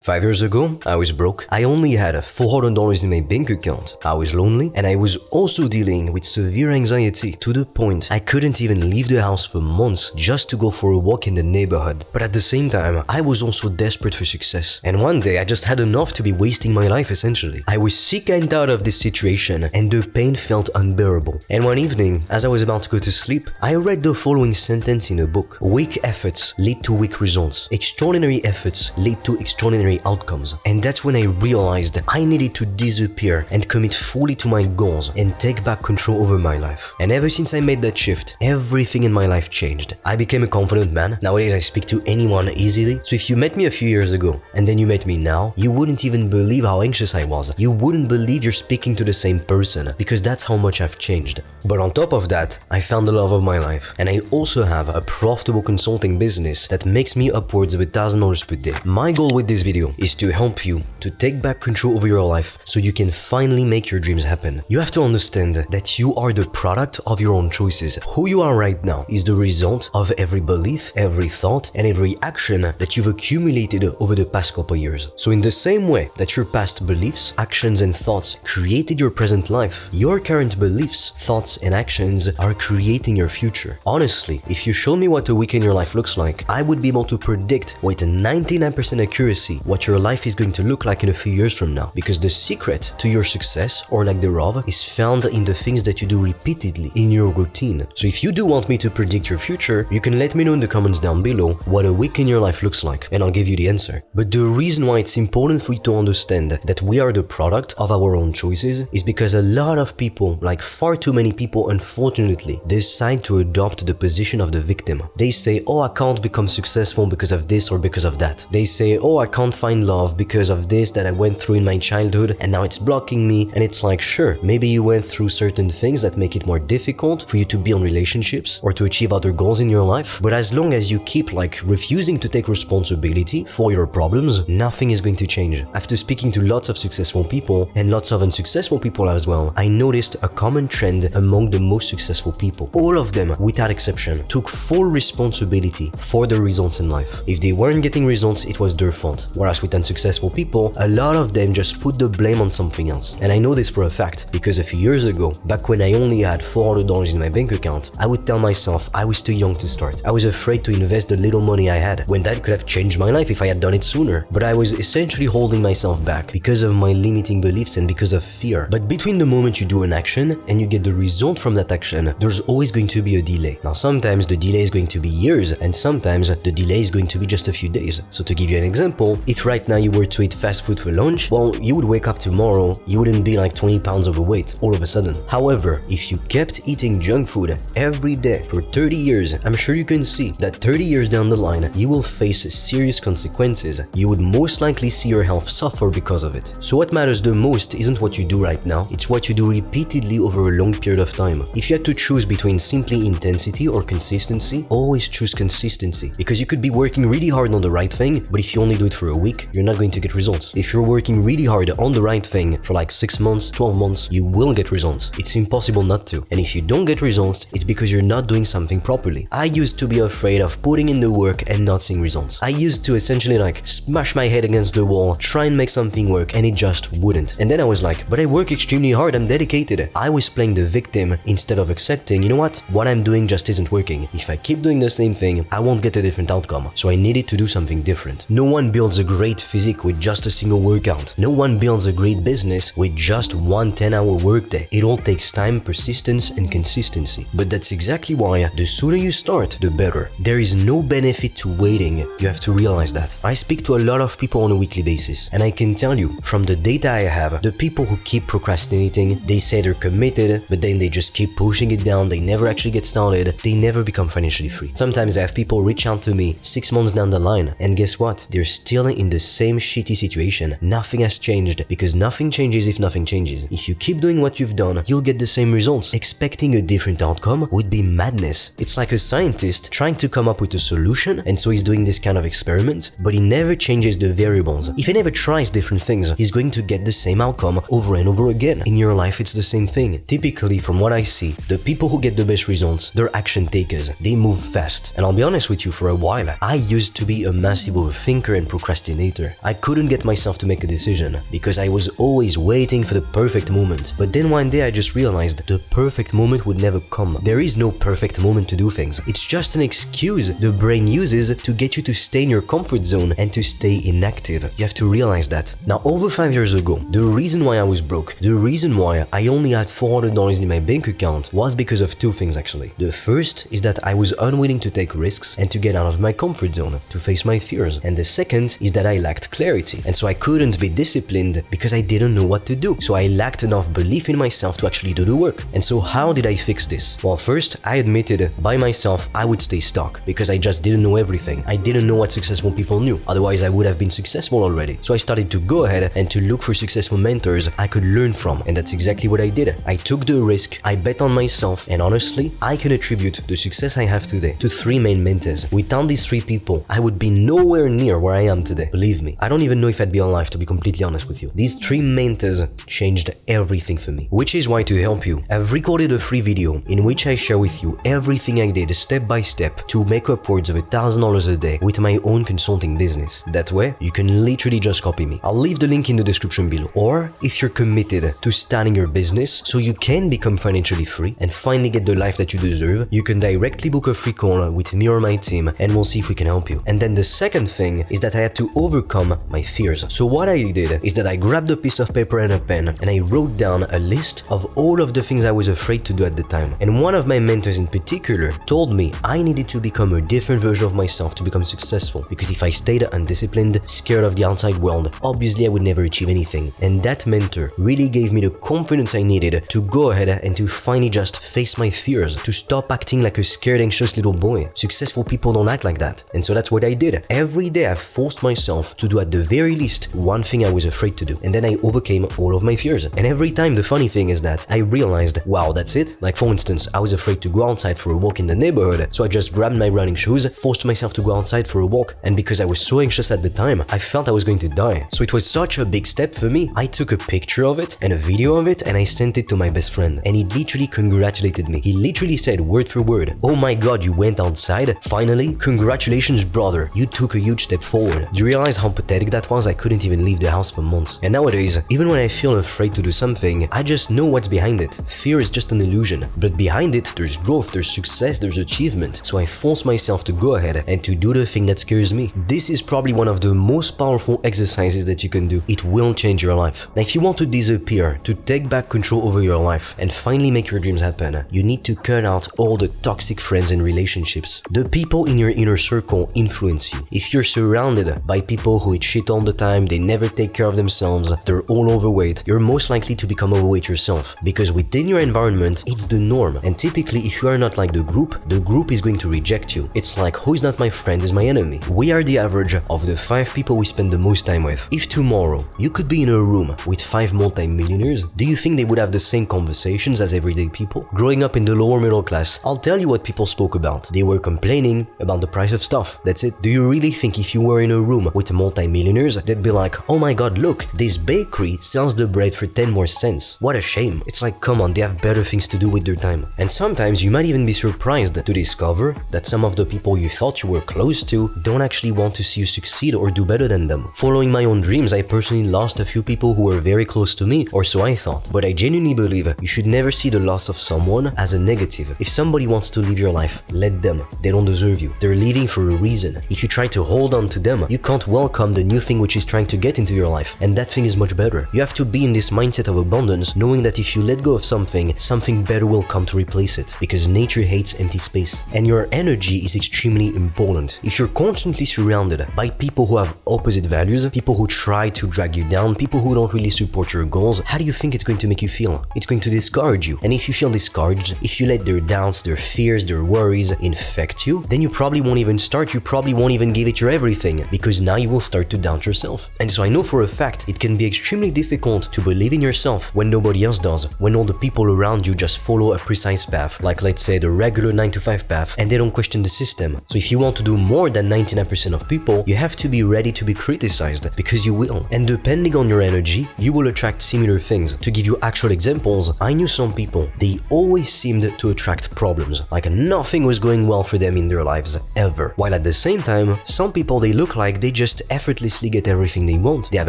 5 years ago, I was broke. I only had $400 in my bank account. I was lonely and I was also dealing with severe anxiety to the point I couldn't even leave the house for months just to go for a walk in the neighborhood. But at the same time, I was also desperate for success. And one day I just had enough to be wasting my life essentially. I was sick and tired of this situation and the pain felt unbearable. And one evening, as I was about to go to sleep, I read the following sentence in a book. Weak efforts lead to weak results. Extraordinary efforts lead to extraordinary outcomes. And that's when I realized I needed to disappear and commit fully to my goals and take back control over my life. And ever since I made that shift, everything in my life changed. I became a confident man. Nowadays I speak to anyone easily. So if you met me a few years ago and then you met me now, you wouldn't even believe how anxious I was. You wouldn't believe you're speaking to the same person because that's how much I've changed. But on top of that, I found the love of my life. And I also have a profitable consulting business that makes me upwards of $1,000 per day. My goal with this video is to help you to take back control over your life so you can finally make your dreams happen. You have to understand that you are the product of your own choices. Who you are right now is the result of every belief, every thought, and every action that you've accumulated over the past couple years. So in the same way that your past beliefs, actions, and thoughts created your present life, your current beliefs, thoughts, and actions are creating your future. Honestly, if you showed me what a week in your life looks like, I would be able to predict with a 99% accuracy what your life is going to look like in a few years from now, because the secret to your success or lack thereof is found in the things that you do repeatedly in your routine. So if you do want me to predict your future, you can let me know in the comments down below what a week in your life looks like and I'll give you the answer. But the reason why it's important for you to understand that we are the product of our own choices is because a lot of people, like far too many people unfortunately, decide to adopt the position of the victim. They say, oh, I can't become successful because of this or because of that. They say, oh, I can't find love because of this that I went through in my childhood and now it's blocking me. And it's like, sure, maybe you went through certain things that make it more difficult for you to be on relationships or to achieve other goals in your life. But as long as you keep refusing to take responsibility for your problems, nothing is going to change. After speaking to lots of successful people and lots of unsuccessful people as well, I noticed a common trend among the most successful people. All of them, without exception, took full responsibility for their results in life. If they weren't getting results, it was their fault. Whereas with unsuccessful people, a lot of them just put the blame on something else. And I know this for a fact because a few years ago, back when I only had $400 in my bank account, I would tell myself I was too young to start. I was afraid to invest the little money I had, when that could have changed my life if I had done it sooner. But I was essentially holding myself back because of my limiting beliefs and because of fear. But between the moment you do an action and you get the result from that action, there's always going to be a delay. Now sometimes the delay is going to be years and sometimes the delay is going to be just a few days. So to give you an example, if right now you were to eat fast food for lunch, well, you would wake up tomorrow, you wouldn't be like 20 pounds overweight all of a sudden. However, if you kept eating junk food every day for 30 years, I'm sure you can see that 30 years down the line, you will face serious consequences. You would most likely see your health suffer because of it. So what matters the most isn't what you do right now, it's what you do repeatedly over a long period of time. If you had to choose between simply intensity or consistency, always choose consistency, because you could be working really hard on the right thing, but if you only do it for a week, you're not going to get results. If you're working really hard on the right thing for like 6 months, 12 months, you will get results. It's impossible not to. And if you don't get results, it's because you're not doing something properly. I used to be afraid of putting in the work and not seeing results. I used to essentially smash my head against the wall, try and make something work, and it just wouldn't. And then I was like, but I work extremely hard, I'm dedicated. I was playing the victim instead of accepting, you know what I'm doing just isn't working. If I keep doing the same thing, I won't get a different outcome. So I needed to do something different. No one builds a great physique with just a single workout. No one builds a great business with just one 10-hour workday. It all takes time, persistence, and consistency. But that's exactly why the sooner you start, the better. There is no benefit to waiting. You have to realize that. I speak to a lot of people on a weekly basis, and I can tell you, from the data I have, the people who keep procrastinating, they say they're committed, but then they just keep pushing it down, they never actually get started, they never become financially free. Sometimes I have people reach out to me 6 months down the line, and guess what? They're still in the same shitty situation. Nothing has changed, because nothing changes if nothing changes. If you keep doing what you've done, you'll get the same results. Expecting a different outcome would be madness. It's like a scientist trying to come up with a solution, and so he's doing this kind of experiment, but he never changes the variables. If he never tries different things, he's going to get the same outcome over and over again. In your life, it's the same thing. Typically, from what I see, the people who get the best results, they're action takers. They move fast. And I'll be honest with you, for a while, I used to be a massive overthinker and procrastinator procrastinator. I couldn't get myself to make a decision because I was always waiting for the perfect moment. But then one day I just realized the perfect moment would never come. There is no perfect moment to do things. It's just an excuse the brain uses to get you to stay in your comfort zone and to stay inactive. You have to realize that. Now, over 5 years ago, the reason why I was broke, the reason why I only had $400 in my bank account was because of two things actually. The first is that I was unwilling to take risks and to get out of my comfort zone, to face my fears. And the second is that I lacked clarity. And so I couldn't be disciplined because I didn't know what to do. So I lacked enough belief in myself to actually do the work. And so how did I fix this? Well, first, I admitted by myself I would stay stuck because I just didn't know everything. I didn't know what successful people knew. Otherwise, I would have been successful already. So I started to go ahead and to look for successful mentors I could learn from. And that's exactly what I did. I took the risk, I bet on myself, and honestly, I can attribute the success I have today to three main mentors. Without these three people, I would be nowhere near where I am today. Believe me, I don't even know if I'd be alive, to be completely honest with you. These three mentors changed everything for me. Which is why, to help you, I've recorded a free video in which I share with you everything I did step by step to make upwards of $1,000 a day with my own consulting business. That way, you can literally just copy me. I'll leave the link in the description below. Or, if you're committed to starting your business so you can become financially free and finally get the life that you deserve, you can directly book a free call with me or my team and we'll see if we can help you. And then the second thing is that I had to overcome my fears. So what I did is that I grabbed a piece of paper and a pen and I wrote down a list of all of the things I was afraid to do at the time. And one of my mentors in particular told me I needed to become a different version of myself to become successful, because if I stayed undisciplined, scared of the outside world, obviously I would never achieve anything. And that mentor really gave me the confidence I needed to go ahead and to finally just face my fears, to stop acting like a scared, anxious little boy. Successful people don't act like that. And so that's what I did. Every day I forced myself to do at the very least one thing I was afraid to do. And then I overcame all of my fears. And every time, the funny thing is that I realized, wow, that's it. Like for instance, I was afraid to go outside for a walk in the neighborhood. So I just grabbed my running shoes, forced myself to go outside for a walk. And because I was so anxious at the time, I felt I was going to die. So it was such a big step for me. I took a picture of it and a video of it and I sent it to my best friend. And he literally congratulated me. He literally said word for word, "Oh my god, you went outside? Finally? Congratulations, brother. You took a huge step forward." Do you realize how pathetic that was? I couldn't even leave the house for months. And nowadays, even when I feel afraid to do something, I just know what's behind it. Fear is just an illusion. But behind it, there's growth, there's success, there's achievement. So I force myself to go ahead and to do the thing that scares me. This is probably one of the most powerful exercises that you can do. It will change your life. Now, if you want to disappear, to take back control over your life, and finally make your dreams happen, you need to cut out all the toxic friends and relationships. The people in your inner circle influence you. If you're surrounded by people who eat shit all the time, they never take care of themselves, they're all overweight, you're most likely to become overweight yourself. Because within your environment, it's the norm. And typically, if you are not like the group is going to reject you. It's like, who is not my friend is my enemy. We are the average of the 5 people we spend the most time with. If tomorrow you could be in a room with 5 multi-millionaires, do you think they would have the same conversations as everyday people? Growing up in the lower middle class, I'll tell you what people spoke about. They were complaining about the price of stuff. That's it. Do you really think if you were in a room with multi-millionaires, they'd be like, "Oh my god, look, this bakery sells the bread for 10 more cents. What a shame." It's like, come on, they have better things to do with their time. And sometimes you might even be surprised to discover that some of the people you thought you were close to don't actually want to see you succeed or do better than them. Following my own dreams, I personally lost a few people who were very close to me, or so I thought. But I genuinely believe you should never see the loss of someone as a negative. If somebody wants to live your life, let them. They don't deserve you. They're leaving for a reason. If you try to hold on to them, you can't welcome the new thing which is trying to get into your life, and that thing is much better. You have to be in this mindset of abundance, knowing that if you let go of something, something better will come to replace it, because nature hates empty space. And your energy is extremely important. If you're constantly surrounded by people who have opposite values, people who try to drag you down, people who don't really support your goals, how do you think it's going to make you feel? It's going to discourage you. And if you feel discouraged, if you let their doubts, their fears, their worries infect you, then you probably won't even start, you probably won't even give it your everything, because now you will start to doubt yourself. And so I know for a fact it can be extremely difficult to believe in yourself when nobody else does, when all the people around you just follow a precise path, like let's say the regular 9-to-5 path, and they don't question the system. So if you want to do more than 99% of people, you have to be ready to be criticized, because you will. And depending on your energy, you will attract similar things. To give you actual examples, I knew some people, they always seemed to attract problems, like nothing was going well for them in their lives, ever. While at the same time, some people, they look like they just effortlessly get everything they want. They have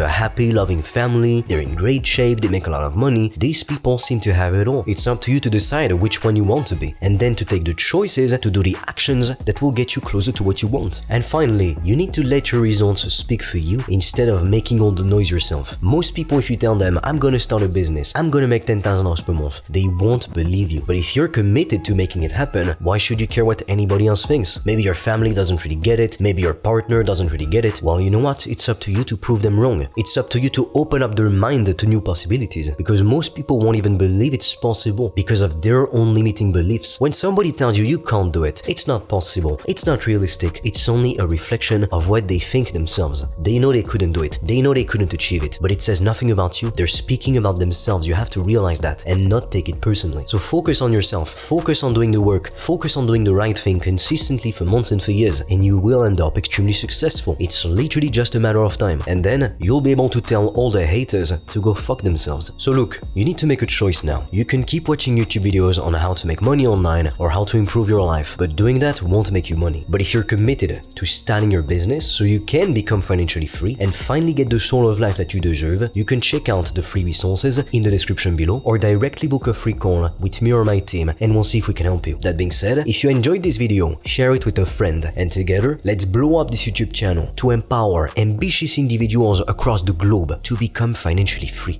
a happy, loving family, they're in great shape, they make a lot of money. These people seem to have it all. It's up to you to decide which one you want to be, and then to take the choices to do the actions that will get you closer to what you want. And finally, you need to let your results speak for you instead of making all the noise yourself. Most people, if you tell them, I'm gonna start a business, I'm gonna make $10,000 per month, they won't believe you. But if you're committed to making it happen, why should you care what anybody else thinks? Maybe your family doesn't really get it, maybe your partner doesn't really get it. Well, you know what? It's up to you to prove them wrong. It's up to you to open up their mind to new possibilities, because most people won't even believe it's possible because of their own limiting beliefs. When somebody tells you you can't do it, it's not possible, it's not realistic, it's only a reflection of what they think themselves. They know they couldn't do it, they know they couldn't achieve it, but it says nothing about you. They're speaking about themselves. You have to realize that and not take it personally. So focus on yourself, focus on doing the work, focus on doing the right thing consistently for months and for years, and you will end up extremely successful. It's literally just a matter of time, and then you'll be able to tell all the haters to go fuck themselves. So look, you need to make a choice now. You can keep watching YouTube videos on how to make money online or how to improve your life, but doing that won't make you money. But if you're committed to starting your business so you can become financially free and finally get the sort of life that you deserve, you can check out the free resources in the description below or directly book a free call with me or my team, and we'll see if we can help you. That being said, if you enjoyed this video, share it with a friend, and together, let's blow up this YouTube channel to empower ambitious individuals across the globe to become financially free.